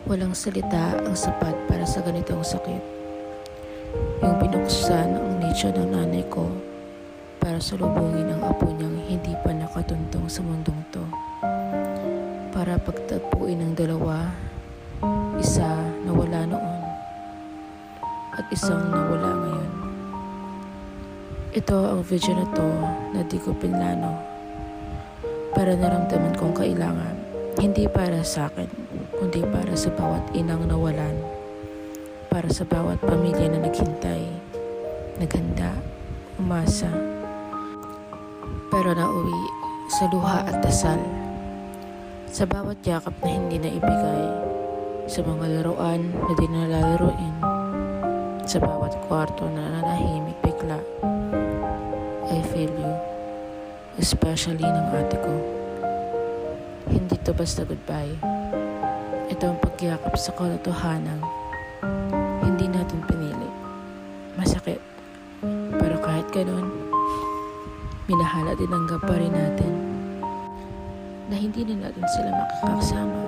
Walang salita ang sapat para sa ganitong sakit. Yung binuksan ang nicho ng nanay ko para salubungin ang apo niyang hindi pa nakatuntong sa mundong to. Para pagtagpuin ng dalawa, isa nawala noon at isang nawala ngayon. Ito ang video na to na di ko pinlano para naramdaman kong kailangan, hindi para sa akin, kundi para sa bawat inang nawalan, para sa bawat pamilya na naghintay, naghanda, umasa, pero nauwi sa luha at dasal, sa bawat yakap na hindi na ibigay, sa mga laruan na di na lalaruin, sa bawat kwarto na nanahimik bigla. I feel you, especially ng ate ko. Hindi to basta goodbye. Ito ang pagyakap sa katotohanan. Hindi natin pinili. Masakit. Pero kahit ganun, minahal at tinanggap pa rin natin na hindi na natin sila makakasama.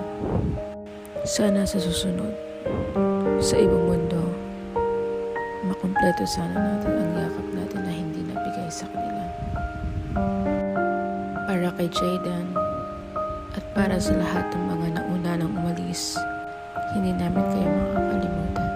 Sana sa susunod, sa ibang mundo, makumpleto sana natin ang yakap natin na hindi nabigay sa kanila. Para kay Jaydan at para sa lahat ng mga nauna nang umalis, hindi namin kayo makakalimutan.